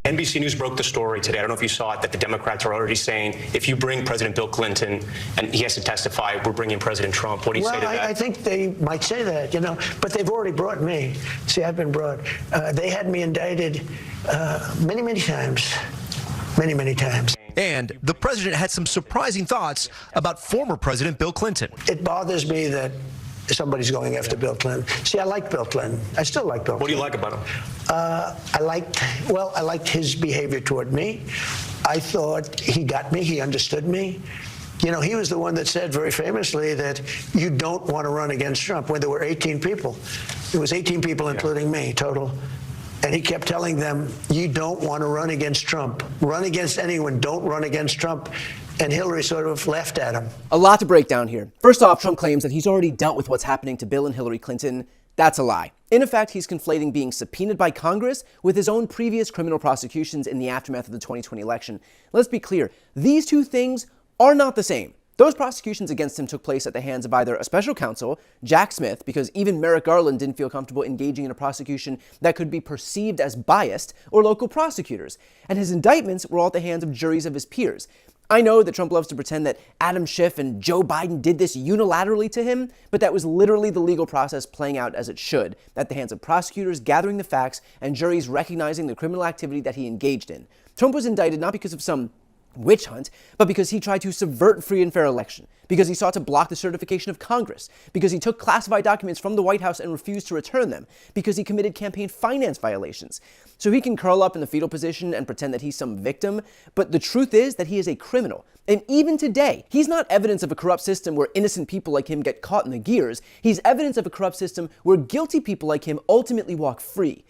NBC News broke the story today. I don't know if you saw it, that the Democrats are already saying if you bring President Bill Clinton and he has to testify, we're bringing President Trump. What do you say to that? I think they might say that, but they've already brought me. See, I've been brought. They had me indicted many times. Many times. And the president had some surprising thoughts about former President Bill Clinton. It bothers me that somebody's going after Bill Clinton. See, I like Bill Clinton. I still like Bill Clinton. What do you like about him? I liked his behavior toward me. I thought he got me. He understood me. He was the one that said very famously that you don't want to run against Trump when there were 18 people. It was 18 people, including me, total. And he kept telling them, you don't want to run against Trump. Run against anyone. Don't run against Trump. And Hillary sort of laughed at him. A lot to break down here. First off, Trump claims that he's already dealt with what's happening to Bill and Hillary Clinton. That's a lie. In effect, he's conflating being subpoenaed by Congress with his own previous criminal prosecutions in the aftermath of the 2020 election. Let's be clear. These two things are not the same. Those prosecutions against him took place at the hands of either a special counsel, Jack Smith, because even Merrick Garland didn't feel comfortable engaging in a prosecution that could be perceived as biased, or local prosecutors. And his indictments were all at the hands of juries of his peers. I know that Trump loves to pretend that Adam Schiff and Joe Biden did this unilaterally to him, but that was literally the legal process playing out as it should, at the hands of prosecutors gathering the facts and juries recognizing the criminal activity that he engaged in. Trump was indicted not because of some witch hunt, but because he tried to subvert free and fair election, because he sought to block the certification of Congress, because he took classified documents from the White House and refused to return them, because he committed campaign finance violations. So he can curl up in the fetal position and pretend that he's some victim, but the truth is that he is a criminal. And even today, he's not evidence of a corrupt system where innocent people like him get caught in the gears. He's evidence of a corrupt system where guilty people like him ultimately walk free.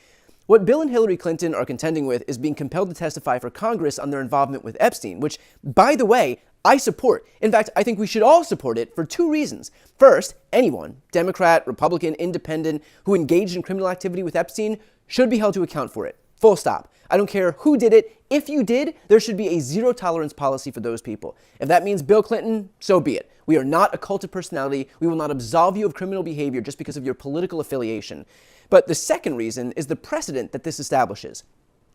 What Bill and Hillary Clinton are contending with is being compelled to testify for Congress on their involvement with Epstein, which, by the way, I support. In fact, I think we should all support it for two reasons. First, anyone, Democrat, Republican, Independent, who engaged in criminal activity with Epstein should be held to account for it. Full stop. I don't care who did it. If you did, there should be a zero tolerance policy for those people. If that means Bill Clinton, so be it. We are not a cult of personality. We will not absolve you of criminal behavior just because of your political affiliation. But the second reason is the precedent that this establishes,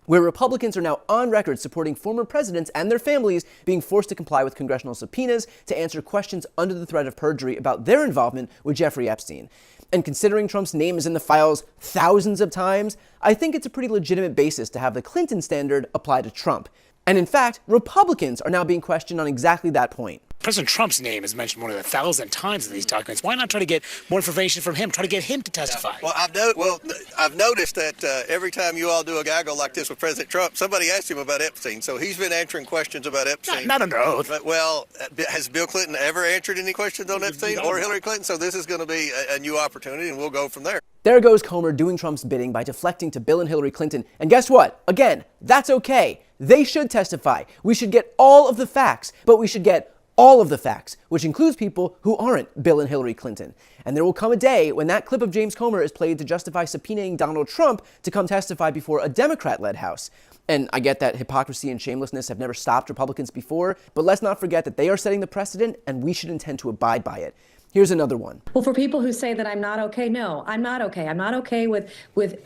where Republicans are now on record supporting former presidents and their families being forced to comply with congressional subpoenas to answer questions under the threat of perjury about their involvement with Jeffrey Epstein. And considering Trump's name is in the files thousands of times, I think it's a pretty legitimate basis to have the Clinton standard apply to Trump. And in fact, Republicans are now being questioned on exactly that point. President Trump's name is mentioned more than 1,000 times in these documents. Why not try to get more information from him? Try to get him to testify. Well, I've noticed that every time you all do a gaggle like this with President Trump, somebody asks him about Epstein. So he's been answering questions about Epstein. Not under oath. Well, has Bill Clinton ever answered any questions on Epstein or Hillary Clinton? So this is going to be a new opportunity, and we'll go from there. There goes Comer doing Trump's bidding by deflecting to Bill and Hillary Clinton. And guess what? Again, that's okay. They should testify. We should get all of the facts, but we should get all of the facts, which includes people who aren't Bill and Hillary Clinton. And there will come a day when that clip of James Comer is played to justify subpoenaing Donald Trump to come testify before a Democrat-led House. And I get that hypocrisy and shamelessness have never stopped Republicans before, but let's not forget that they are setting the precedent and we should intend to abide by it. Here's another one. Well, for people who say that I'm not okay, no, I'm not okay. I'm not okay with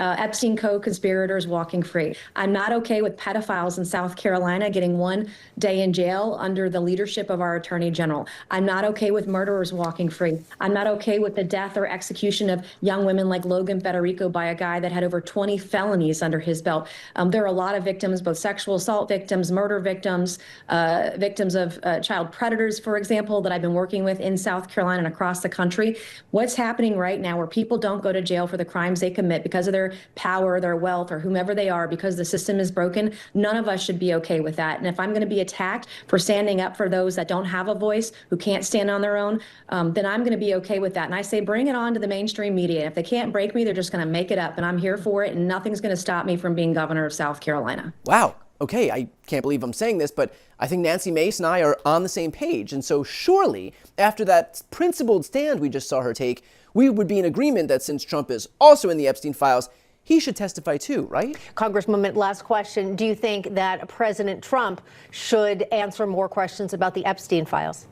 Epstein co-conspirators walking free. I'm not okay with pedophiles in South Carolina getting 1 day in jail under the leadership of our attorney general. I'm not okay with murderers walking free. I'm not okay with the death or execution of young women like Logan Federico by a guy that had over 20 felonies under his belt. There are a lot of victims, both sexual assault victims, murder victims, victims of child predators, for example, that I've been working with in South Carolina and across the country. What's happening right now where people don't go to jail for the crimes they commit because of their power, their wealth, or whomever they are, because the system is broken, none of us should be okay with that. And if I'm going to be attacked for standing up for those that don't have a voice, who can't stand on their own, then I'm going to be okay with that. And I say, bring it on to the mainstream media. If they can't break me, they're just going to make it up. And I'm here for it. And nothing's going to stop me from being governor of South Carolina. Wow. Okay, I can't believe I'm saying this, but I think Nancy Mace and I are on the same page. And so surely, after that principled stand we just saw her take, we would be in agreement that since Trump is also in the Epstein files, he should testify too, right? Congresswoman, last question. Do you think that President Trump should answer more questions about the Epstein files?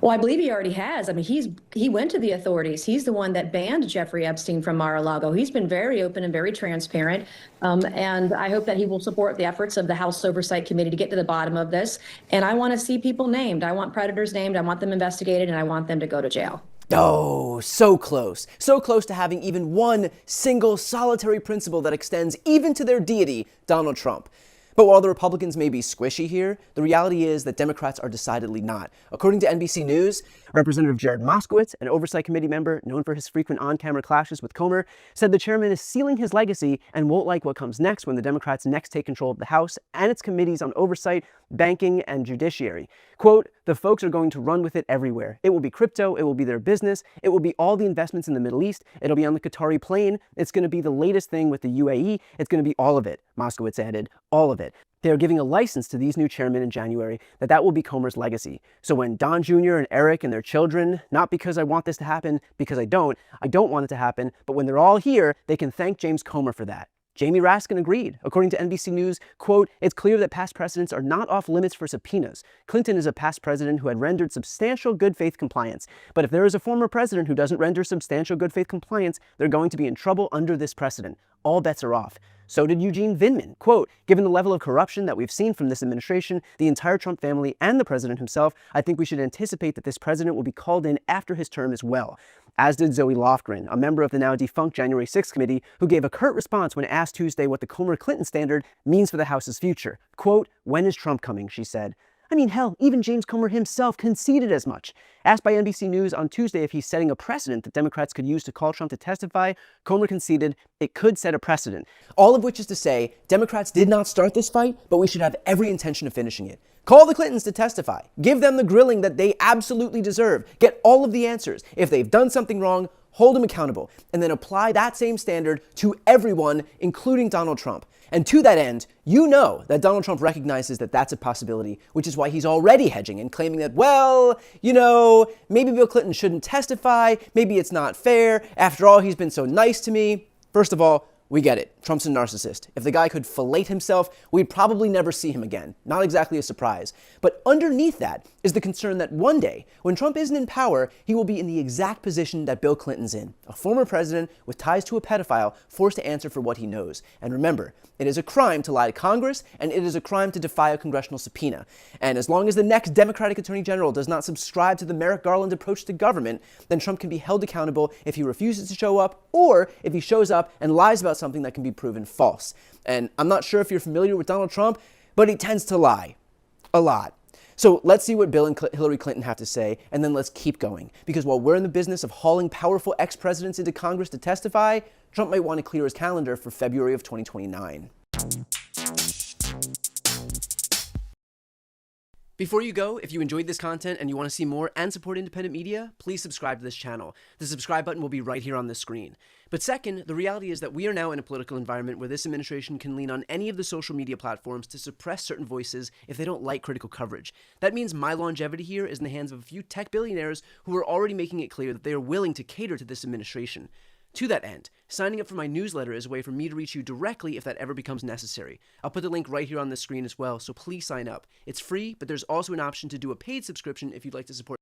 Well, I believe he already has. I mean, he went to the authorities. He's the one that banned Jeffrey Epstein from Mar-a-Lago. He's been very open and very transparent. And I hope that he will support the efforts of the House Oversight Committee to get to the bottom of this. And I want to see people named. I want predators named. I want them investigated, and I want them to go to jail. Oh, so close. So close to having even one single solitary principle that extends even to their deity, Donald Trump. But while the Republicans may be squishy here, the reality is that Democrats are decidedly not. According to NBC News, Representative Jared Moskowitz, an Oversight Committee member known for his frequent on-camera clashes with Comer, said the chairman is sealing his legacy and won't like what comes next when the Democrats next take control of the House and its committees on oversight, banking, and judiciary. Quote, the folks are going to run with it everywhere. It will be crypto, it will be their business, it will be all the investments in the Middle East, it'll be on the Qatari plane, it's going to be the latest thing with the UAE, it's going to be all of it, Moskowitz added, all of it. They are giving a license to these new chairmen in January that will be Comer's legacy. So when Don Jr. and Eric and their children, not because I want this to happen, because I don't want it to happen, but when they're all here, they can thank James Comer for that. Jamie Raskin agreed. According to NBC News, quote, it's clear that past precedents are not off limits for subpoenas. Clinton is a past president who had rendered substantial good faith compliance. But if there is a former president who doesn't render substantial good faith compliance, they're going to be in trouble under this precedent. All bets are off. So did Eugene Vindman. Quote, given the level of corruption that we've seen from this administration, the entire Trump family, and the president himself, I think we should anticipate that this president will be called in after his term as well. As did Zoe Lofgren, a member of the now defunct January 6th committee, who gave a curt response when asked Tuesday what the Comer-Clinton standard means for the House's future. Quote, when is Trump coming, she said. I mean, hell, even James Comer himself conceded as much. Asked by NBC News on Tuesday if he's setting a precedent that Democrats could use to call Trump to testify, Comer conceded it could set a precedent. All of which is to say, Democrats did not start this fight, but we should have every intention of finishing it. Call the Clintons to testify. Give them the grilling that they absolutely deserve. Get all of the answers. If they've done something wrong, hold them accountable. And then apply that same standard to everyone, including Donald Trump. And to that end, you know that Donald Trump recognizes that that's a possibility, which is why he's already hedging and claiming that, well, you know, maybe Bill Clinton shouldn't testify, maybe it's not fair, after all, he's been so nice to me. First of all, we get it. Trump's a narcissist. If the guy could fillet himself, we'd probably never see him again. Not exactly a surprise. But underneath that is the concern that one day, when Trump isn't in power, he will be in the exact position that Bill Clinton's in. A former president with ties to a pedophile forced to answer for what he knows. And remember, it is a crime to lie to Congress, and it is a crime to defy a congressional subpoena. And as long as the next Democratic Attorney General does not subscribe to the Merrick Garland approach to government, then Trump can be held accountable if he refuses to show up, or if he shows up and lies about something that can be proven false. And I'm not sure if you're familiar with Donald Trump, but he tends to lie. A lot. So let's see what Bill and Hillary Clinton have to say, and then let's keep going. Because while we're in the business of hauling powerful ex-presidents into Congress to testify, Trump might want to clear his calendar for February of 2029. Before you go, if you enjoyed this content and you want to see more and support independent media, please subscribe to this channel. The subscribe button will be right here on the screen. But second, the reality is that we are now in a political environment where this administration can lean on any of the social media platforms to suppress certain voices if they don't like critical coverage. That means my longevity here is in the hands of a few tech billionaires who are already making it clear that they are willing to cater to this administration. To that end, signing up for my newsletter is a way for me to reach you directly if that ever becomes necessary. I'll put the link right here on the screen as well, so please sign up. It's free, but there's also an option to do a paid subscription if you'd like to support